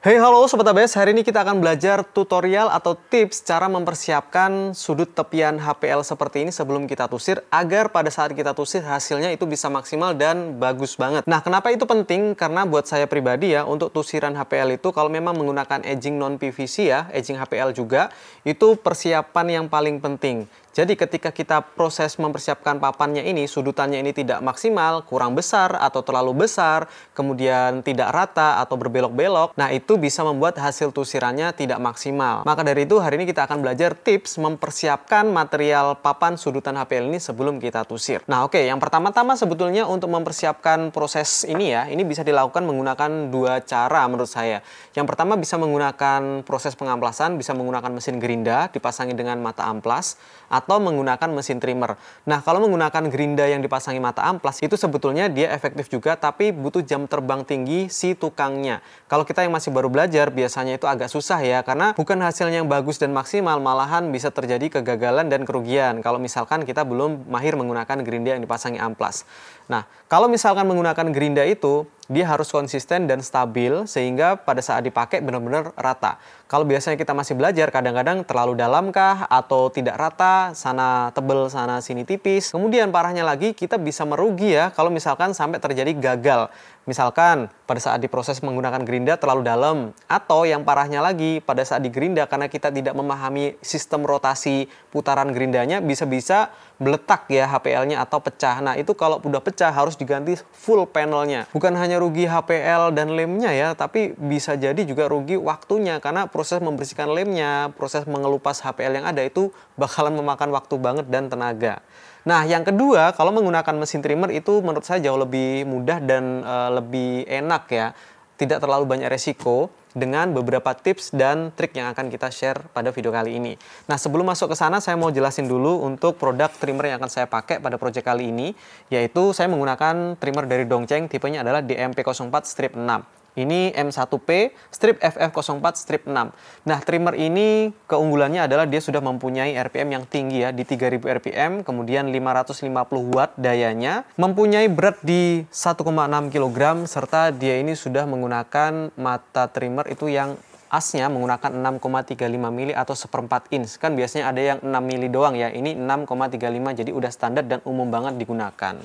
Hey halo Sobat ABS, hari ini kita akan belajar tutorial atau tips cara mempersiapkan sudut tepian HPL seperti ini sebelum kita tusir agar pada saat kita tusir hasilnya itu bisa maksimal dan bagus banget. Nah, kenapa itu penting? Karena buat saya pribadi ya, untuk tusiran HPL itu kalau memang menggunakan edging non PVC ya, edging HPL juga, itu persiapan yang paling penting. Jadi ketika kita proses mempersiapkan papannya ini, sudutannya ini tidak maksimal, kurang besar atau terlalu besar, kemudian tidak rata atau berbelok-belok, nah itu bisa membuat hasil tusirannya tidak maksimal. Maka dari itu hari ini kita akan belajar tips mempersiapkan material papan sudutan HPL ini sebelum kita tusir. Nah oke, yang pertama-tama sebetulnya untuk mempersiapkan proses ini ya, ini bisa dilakukan menggunakan dua cara menurut saya. Yang pertama bisa menggunakan proses pengamplasan, bisa menggunakan mesin gerinda dipasangi dengan mata amplas, atau menggunakan mesin trimmer. Nah, kalau menggunakan gerinda yang dipasangi mata amplas, itu sebetulnya dia efektif juga, tapi butuh jam terbang tinggi si tukangnya. Kalau kita yang masih baru belajar, biasanya itu agak susah ya, karena bukan hasilnya yang bagus dan maksimal, malahan bisa terjadi kegagalan dan kerugian kalau misalkan kita belum mahir menggunakan gerinda yang dipasangi amplas. Nah, kalau misalkan menggunakan gerinda itu, dia harus konsisten dan stabil sehingga pada saat dipakai benar-benar rata. Kalau biasanya kita masih belajar, kadang-kadang terlalu dalam kah atau tidak rata, sana tebel, sana sini tipis. Kemudian parahnya lagi, kita bisa merugi ya kalau misalkan sampai terjadi gagal. Misalkan pada saat diproses menggunakan gerinda terlalu dalam, atau yang parahnya lagi pada saat digerinda karena kita tidak memahami sistem rotasi putaran gerindanya, bisa-bisa meletak ya HPL-nya atau pecah. Nah itu kalau udah pecah harus diganti full panelnya. Bukan hanya rugi HPL dan lemnya ya, tapi bisa jadi juga rugi waktunya karena proses membersihkan lemnya, proses mengelupas HPL yang ada itu bakalan memakan waktu banget dan tenaga. Nah, yang kedua, kalau menggunakan mesin trimmer itu menurut saya jauh lebih mudah dan lebih enak ya. Tidak terlalu banyak resiko dengan beberapa tips dan trik yang akan kita share pada video kali ini. Nah, sebelum masuk ke sana, saya mau jelasin dulu untuk produk trimmer yang akan saya pakai pada project kali ini, yaitu saya menggunakan trimmer dari Dongcheng, tipenya adalah DMP04 strip 6. Ini M1P strip FF04 strip 6. Nah, trimmer ini keunggulannya adalah dia sudah mempunyai RPM yang tinggi ya, di 3000 RPM, kemudian 550 watt dayanya, mempunyai berat di 1,6 kg, serta dia ini sudah menggunakan mata trimmer itu yang asnya menggunakan 6,35 mili atau 1/4 inch. Kan biasanya ada yang 6 mili doang ya, ini 6,35, jadi udah standar dan umum banget digunakan.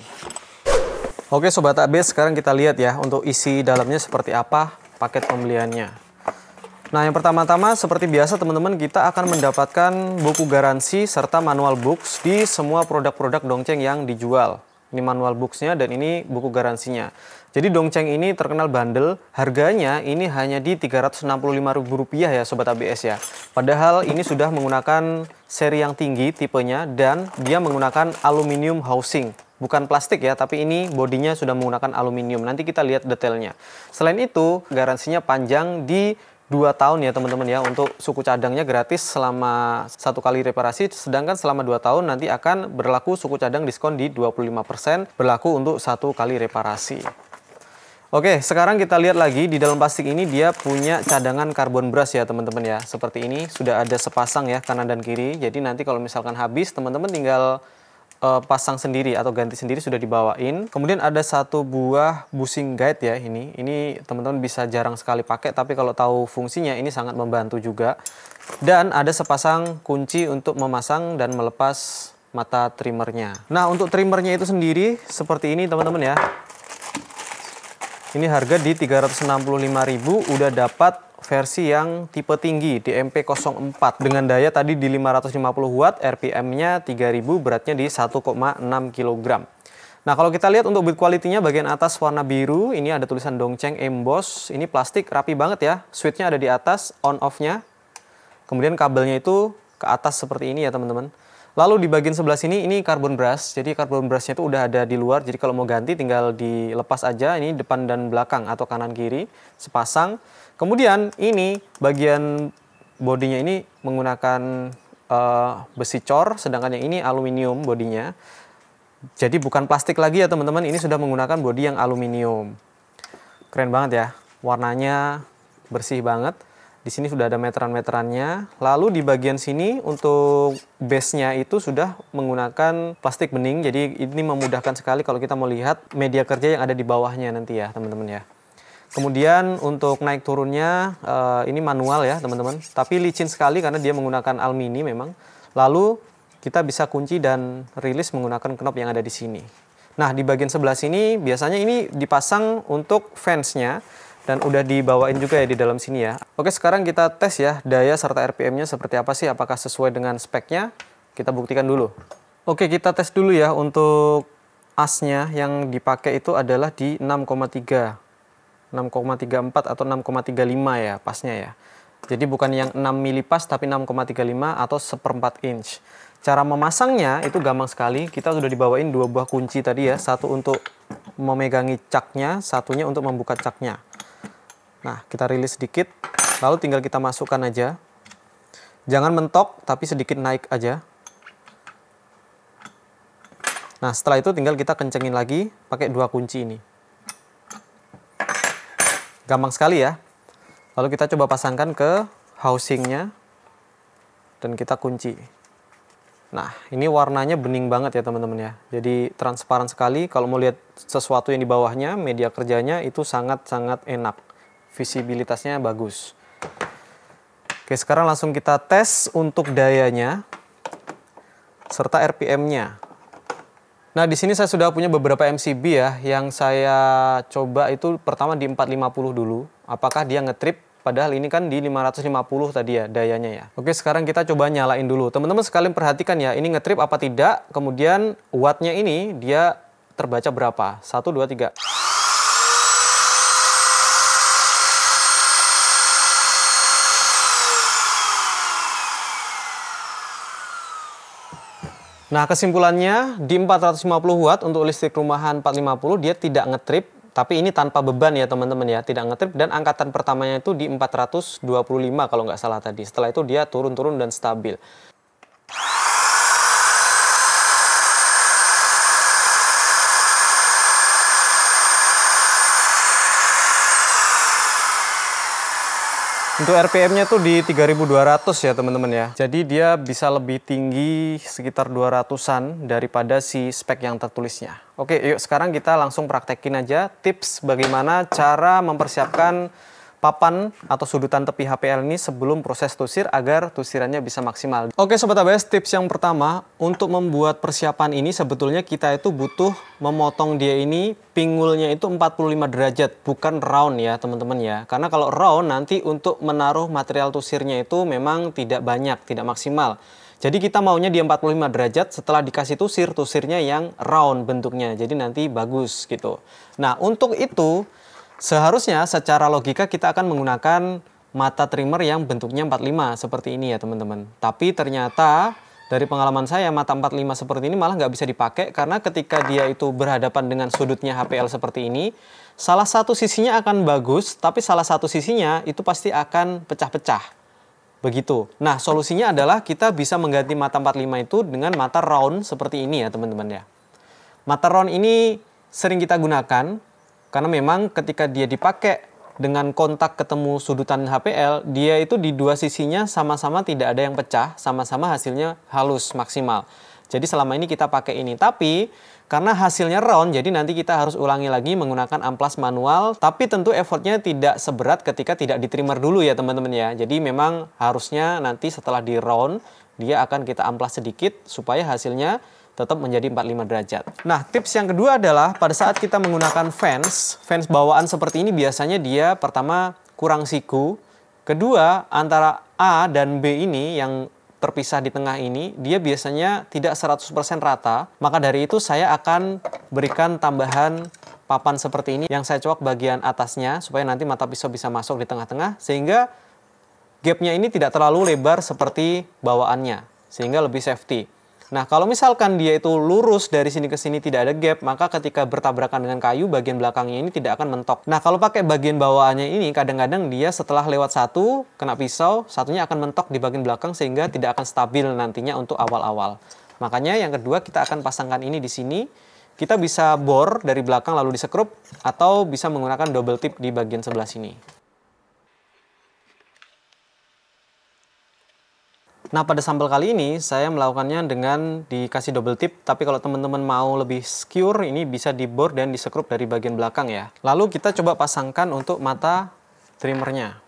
Oke Sobat ABS, sekarang kita lihat ya untuk isi dalamnya seperti apa paket pembeliannya. Nah yang pertama-tama seperti biasa teman-teman, kita akan mendapatkan buku garansi serta manual books di semua produk-produk Dongcheng yang dijual. Ini manual booksnya dan ini buku garansinya. Jadi Dongcheng ini terkenal bandel, harganya ini hanya di Rp365.000 ya Sobat ABS ya. Padahal ini sudah menggunakan seri yang tinggi tipenya dan dia menggunakan aluminium housing. Bukan plastik ya, tapi ini bodinya sudah menggunakan aluminium. Nanti kita lihat detailnya. Selain itu, garansinya panjang di 2 tahun ya teman-teman ya. Untuk suku cadangnya gratis selama 1 kali reparasi, sedangkan selama 2 tahun nanti akan berlaku suku cadang diskon di 25%, berlaku untuk 1 kali reparasi. Oke, sekarang kita lihat lagi di dalam plastik ini dia punya cadangan karbon brush ya teman-teman ya. Seperti ini, sudah ada sepasang ya kanan dan kiri. Jadi nanti kalau misalkan habis, teman-teman tinggal pasang sendiri atau ganti sendiri, sudah dibawain. Kemudian ada satu buah bushing guide ya ini. Ini teman-teman bisa jarang sekali pakai, tapi kalau tahu fungsinya ini sangat membantu juga. Dan ada sepasang kunci untuk memasang dan melepas mata trimmernya. Nah, untuk trimmernya itu sendiri seperti ini teman-teman ya. Ini harga di Rp365.000, udah dapat versi yang tipe tinggi DMP04 dengan daya tadi di 550 watt, RPM-nya 3000, beratnya di 1,6 kg. Nah, kalau kita lihat untuk build quality-nya bagian atas warna biru, ini ada tulisan Dongcheng emboss. Ini plastik rapi banget ya. Switch-nya ada di atas, on off-nya. Kemudian kabelnya itu ke atas seperti ini ya, teman-teman. Lalu di bagian sebelah sini ini carbon brush. Jadi carbon brush-nya itu udah ada di luar. Jadi kalau mau ganti tinggal dilepas aja. Ini depan dan belakang atau kanan kiri sepasang. Kemudian ini bagian bodinya ini menggunakan besi cor, sedangkan yang ini aluminium bodinya. Jadi bukan plastik lagi ya teman-teman, ini sudah menggunakan bodi yang aluminium. Keren banget ya, warnanya bersih banget. Di sini sudah ada meteran-meterannya. Lalu di bagian sini untuk base-nya itu sudah menggunakan plastik bening. Jadi ini memudahkan sekali kalau kita mau lihat media kerja yang ada di bawahnya nanti ya teman-teman ya. Kemudian untuk naik turunnya ini manual ya teman-teman, tapi licin sekali karena dia menggunakan alumini memang. Lalu kita bisa kunci dan rilis menggunakan knop yang ada di sini. Nah, di bagian sebelah sini biasanya ini dipasang untuk fansnya dan udah dibawain juga ya di dalam sini ya. Oke, sekarang kita tes ya daya serta RPM-nya seperti apa sih, apakah sesuai dengan speknya. Kita buktikan dulu. Oke, kita tes dulu ya. Untuk asnya yang dipakai itu adalah di 6,3, 6,34 atau 6,35 ya pasnya ya. Jadi bukan yang 6 mili pas tapi 6,35 atau 1/4 inch. Cara memasangnya itu gampang sekali. Kita sudah dibawain dua buah kunci tadi ya. Satu untuk memegangi caknya, satunya untuk membuka caknya. Nah, kita rilis sedikit, lalu tinggal kita masukkan aja. Jangan mentok, tapi sedikit naik aja. Nah, setelah itu tinggal kita kencengin lagi pakai dua kunci ini. Gampang sekali ya. Lalu kita coba pasangkan ke housingnya dan kita kunci. Nah, ini warnanya bening banget ya teman-teman ya. Jadi transparan sekali. Kalau mau lihat sesuatu yang di bawahnya, media kerjanya itu sangat-sangat enak. Visibilitasnya bagus. Oke, sekarang langsung kita tes untuk dayanya serta RPM-nya. Nah, di sini saya sudah punya beberapa MCB ya. Yang saya coba itu pertama di 450 dulu. Apakah dia ngetrip? Padahal ini kan di 550 tadi ya dayanya ya. Oke, sekarang kita coba nyalain dulu. Teman-teman sekalian perhatikan ya, ini ngetrip apa tidak. Kemudian wattnya ini dia terbaca berapa? 1, 2, 3. Nah, kesimpulannya di 450 watt untuk listrik rumahan 450 dia tidak ngetrip, tapi ini tanpa beban ya teman-teman ya, tidak ngetrip, dan angkatan pertamanya itu di 425 kalau nggak salah tadi. Setelah itu dia turun-turun dan stabil. Untuk RPM-nya tuh di 3200 ya teman-teman ya. Jadi dia bisa lebih tinggi sekitar 200-an daripada si spek yang tertulisnya. Oke, yuk sekarang kita langsung praktekin aja tips bagaimana cara mempersiapkan papan atau sudutan tepi HPL ini sebelum proses tusir agar tusirannya bisa maksimal. Oke Sobat ABS, tips yang pertama, untuk membuat persiapan ini sebetulnya kita itu butuh memotong dia ini pinggulnya itu 45 derajat, bukan round ya teman-teman ya. Karena kalau round nanti untuk menaruh material tusirnya itu memang tidak banyak, tidak maksimal. Jadi kita maunya di 45 derajat, setelah dikasih tusir, tusirnya yang round bentuknya. Jadi nanti bagus gitu. Nah, untuk itu seharusnya secara logika kita akan menggunakan mata trimmer yang bentuknya 45 seperti ini ya teman-teman. Tapi ternyata dari pengalaman saya mata 45 seperti ini malah nggak bisa dipakai karena ketika dia itu berhadapan dengan sudutnya HPL seperti ini, salah satu sisinya akan bagus, tapi salah satu sisinya itu pasti akan pecah-pecah. Begitu. Nah, solusinya adalah kita bisa mengganti mata 45 itu dengan mata round seperti ini ya teman-teman ya. Mata round ini sering kita gunakan karena memang ketika dia dipakai dengan kontak ketemu sudutan HPL, dia itu di dua sisinya sama-sama tidak ada yang pecah, sama-sama hasilnya halus maksimal. Jadi selama ini kita pakai ini. Tapi karena hasilnya round, jadi nanti kita harus ulangi lagi menggunakan amplas manual. Tapi tentu effortnya tidak seberat ketika tidak di trimmer dulu ya teman-teman ya. Jadi memang harusnya nanti setelah di round, dia akan kita amplas sedikit supaya hasilnya tetap menjadi 45 derajat. Nah, tips yang kedua adalah pada saat kita menggunakan fans bawaan seperti ini biasanya dia pertama kurang siku. Kedua, antara A dan B ini yang terpisah di tengah ini, dia biasanya tidak 100% rata. Maka dari itu saya akan berikan tambahan papan seperti ini yang saya cowok bagian atasnya supaya nanti mata pisau bisa masuk di tengah-tengah sehingga gapnya ini tidak terlalu lebar seperti bawaannya sehingga lebih safety. Nah, kalau misalkan dia itu lurus dari sini ke sini tidak ada gap, maka ketika bertabrakan dengan kayu, bagian belakangnya ini tidak akan mentok. Nah, kalau pakai bagian bawaannya ini, kadang-kadang dia setelah lewat satu, kena pisau, satunya akan mentok di bagian belakang sehingga tidak akan stabil nantinya untuk awal-awal. Makanya yang kedua kita akan pasangkan ini di sini. Kita bisa bor dari belakang lalu disekrup, atau bisa menggunakan double tip di bagian sebelah sini. Nah, pada sampel kali ini saya melakukannya dengan dikasih double tip, tapi kalau teman-teman mau lebih secure, ini bisa di-bore dan di-skrup dari bagian belakang ya. Lalu kita coba pasangkan untuk mata trimmernya.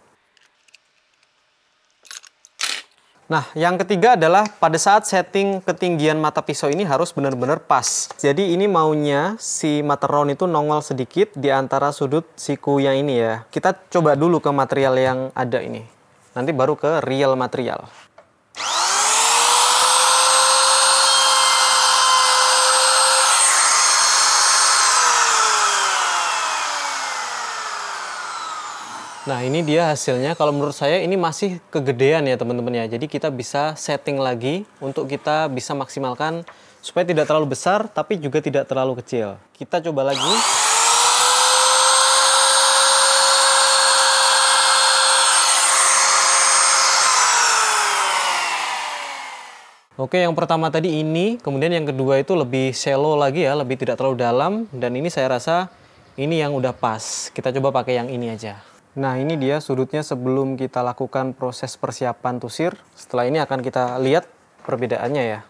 Nah, yang ketiga adalah pada saat setting ketinggian mata pisau ini harus benar-benar pas. Jadi ini maunya si mata round itu nongol sedikit di antara sudut siku yang ini ya. Kita coba dulu ke material yang ada ini. Nanti baru ke real material. Nah, ini dia hasilnya. Kalau menurut saya ini masih kegedean ya teman-teman ya. Jadi kita bisa setting lagi untuk kita bisa maksimalkan supaya tidak terlalu besar tapi juga tidak terlalu kecil. Kita coba lagi. Oke, yang pertama tadi ini, kemudian yang kedua itu lebih shallow lagi ya, lebih tidak terlalu dalam. Dan ini saya rasa ini yang udah pas. Kita coba pakai yang ini aja. Nah, ini dia sudutnya sebelum kita lakukan proses persiapan tusir. Setelah ini akan kita lihat perbedaannya ya.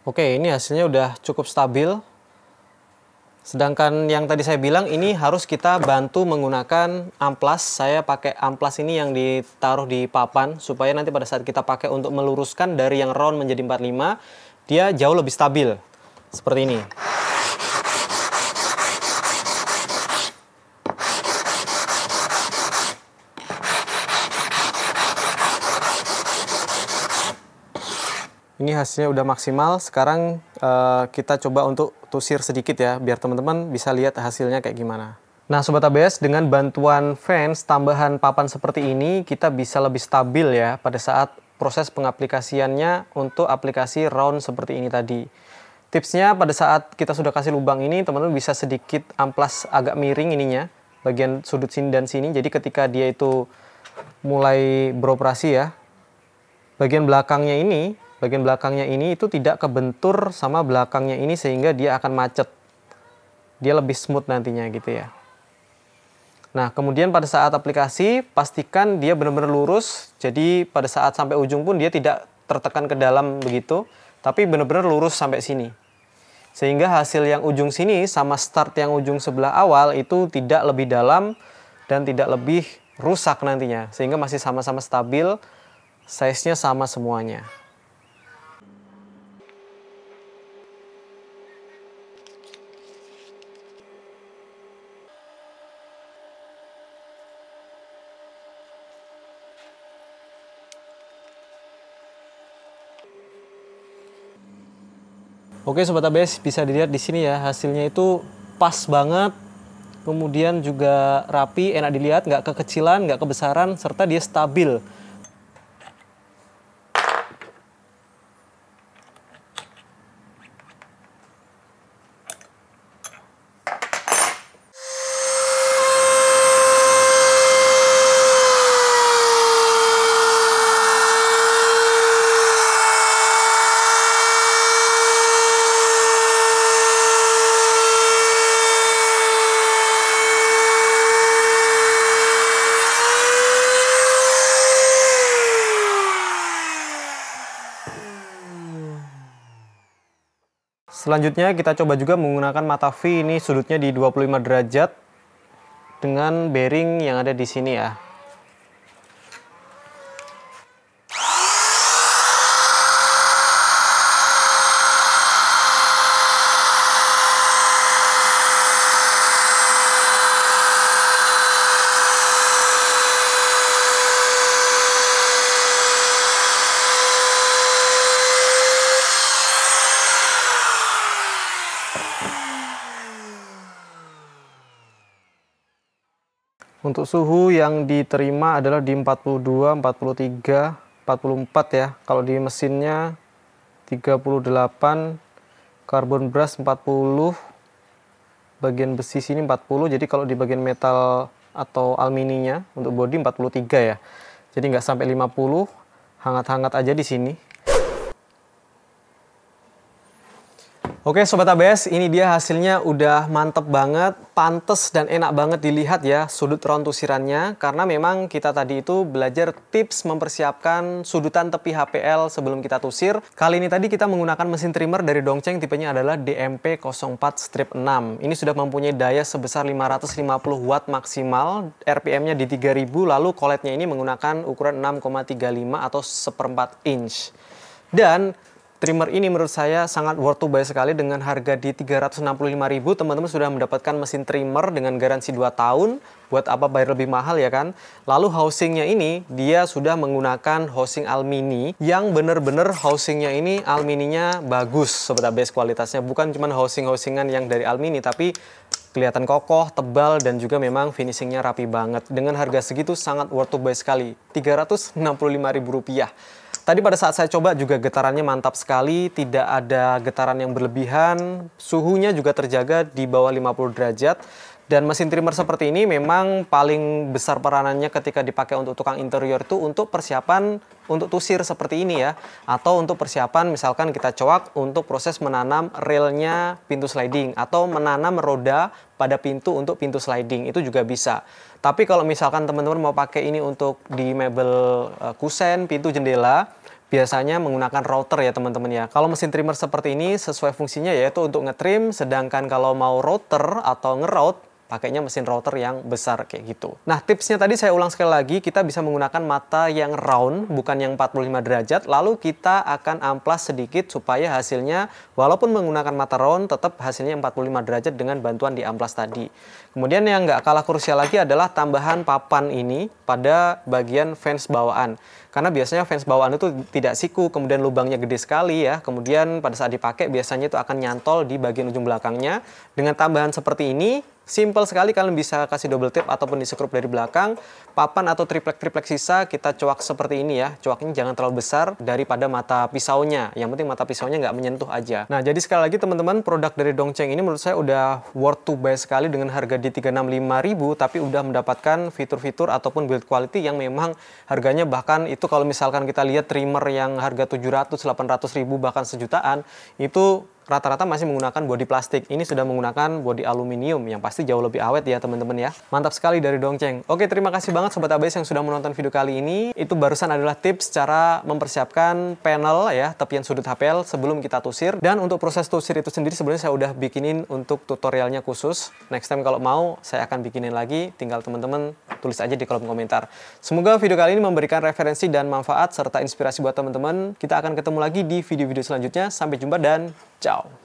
Oke, ini hasilnya udah cukup stabil. Sedangkan yang tadi saya bilang ini harus kita bantu menggunakan amplas. Saya pakai amplas ini yang ditaruh di papan supaya nanti pada saat kita pakai untuk meluruskan dari yang round menjadi 45, dia jauh lebih stabil. Seperti ini. Ini hasilnya udah maksimal. Sekarang kita coba untuk tusir sedikit ya, biar teman-teman bisa lihat hasilnya kayak gimana. Nah, Sobat ABS, dengan bantuan fans tambahan papan seperti ini, kita bisa lebih stabil ya pada saat proses pengaplikasiannya untuk aplikasi round seperti ini tadi. Tipsnya pada saat kita sudah kasih lubang ini, teman-teman bisa sedikit amplas agak miring ininya, bagian sudut sini dan sini. Jadi ketika dia itu mulai beroperasi ya, bagian belakangnya ini itu tidak kebentur sama belakangnya ini sehingga dia akan macet. Dia lebih smooth nantinya gitu ya. Nah, kemudian pada saat aplikasi pastikan dia benar-benar lurus. Jadi pada saat sampai ujung pun dia tidak tertekan ke dalam begitu, tapi benar-benar lurus sampai sini. Sehingga hasil yang ujung sini sama start yang ujung sebelah awal itu tidak lebih dalam dan tidak lebih rusak nantinya. Sehingga masih sama-sama stabil, size-nya sama semuanya. Oke Sobat ABS, bisa dilihat di sini ya, hasilnya itu pas banget, kemudian juga rapi, enak dilihat, nggak kekecilan, nggak kebesaran, serta dia stabil. Selanjutnya kita coba juga menggunakan mata V, ini sudutnya di 25 derajat dengan bearing yang ada di sini ya. Untuk suhu yang diterima adalah di 42, 43, 44 ya. Kalau di mesinnya 38, carbon brush 40, bagian besi sini 40. Jadi kalau di bagian metal atau alumininya untuk bodi 43 ya. Jadi nggak sampai 50, hangat-hangat aja di sini. Oke Sobat ABS, ini dia hasilnya udah mantep banget, pantes dan enak banget dilihat ya sudut round tusirannya. Karena memang kita tadi itu belajar tips mempersiapkan sudutan tepi HPL sebelum kita tusir. Kali ini tadi kita menggunakan mesin trimmer dari Dongcheng, tipenya adalah DMP04-6. Ini sudah mempunyai daya sebesar 550 watt maksimal, RPM-nya di 3000, lalu coletnya ini menggunakan ukuran 6,35 atau 1/4 inch. Dan trimmer ini menurut saya sangat worth to buy sekali. Dengan harga di 365.000, teman-teman sudah mendapatkan mesin trimmer dengan garansi 2 tahun. Buat apa bayar lebih mahal ya kan? Lalu housingnya ini, dia sudah menggunakan housing alumini yang bener-bener housingnya ini alumininya bagus Sobat ABS kualitasnya. Bukan cuma housing-housingan yang dari alumini, tapi kelihatan kokoh, tebal, dan juga memang finishingnya rapi banget. Dengan harga segitu sangat worth to buy sekali, Rp365.000. Tadi pada saat saya coba juga getarannya mantap sekali, tidak ada getaran yang berlebihan, suhunya juga terjaga di bawah 50 derajat. Dan mesin trimmer seperti ini memang paling besar peranannya ketika dipakai untuk tukang interior itu untuk persiapan untuk tusir seperti ini ya. Atau untuk persiapan misalkan kita coak untuk proses menanam relnya pintu sliding. Atau menanam roda pada pintu untuk pintu sliding, itu juga bisa. Tapi kalau misalkan teman-teman mau pakai ini untuk di mebel kusen, pintu jendela, biasanya menggunakan router ya teman-teman ya. Kalau mesin trimmer seperti ini sesuai fungsinya yaitu untuk ngetrim, sedangkan kalau mau router atau ngeroute, pakainya mesin router yang besar kayak gitu. Nah tipsnya tadi saya ulang sekali lagi, kita bisa menggunakan mata yang round, bukan yang 45 derajat, lalu kita akan amplas sedikit supaya hasilnya walaupun menggunakan mata round, tetap hasilnya 45 derajat dengan bantuan di amplas tadi. Kemudian yang nggak kalah krusial lagi adalah tambahan papan ini pada bagian fans bawaan. Karena biasanya fans bawaan itu tidak siku, kemudian lubangnya gede sekali ya. Kemudian pada saat dipakai biasanya itu akan nyantol di bagian ujung belakangnya. Dengan tambahan seperti ini, simple sekali, kalian bisa kasih double tip ataupun disekrup dari belakang. Papan atau triplek-triplek sisa kita coak seperti ini ya. Coaknya jangan terlalu besar daripada mata pisaunya. Yang penting mata pisaunya nggak menyentuh aja. Nah jadi sekali lagi teman-teman, produk dari Dongcheng ini menurut saya udah worth to buy sekali dengan harga di 365.000, tapi udah mendapatkan fitur-fitur ataupun build quality yang memang harganya bahkan itu kalau misalkan kita lihat trimmer yang harga 700, 800 ribu bahkan sejutaan, itu rata-rata masih menggunakan bodi plastik. Ini sudah menggunakan bodi aluminium yang pasti jauh lebih awet ya teman-teman ya. Mantap sekali dari Dongcheng. Oke, terima kasih banget Sobat ABS yang sudah menonton video kali ini. Itu barusan adalah tips cara mempersiapkan panel ya, tepian sudut HPL sebelum kita tusir. Dan untuk proses tusir itu sendiri sebenarnya saya udah bikinin untuk tutorialnya khusus. Next time kalau mau saya akan bikinin lagi, tinggal teman-teman tulis aja di kolom komentar. Semoga video kali ini memberikan referensi dan manfaat serta inspirasi buat teman-teman. Kita akan ketemu lagi di video-video selanjutnya. Sampai jumpa dan ciao.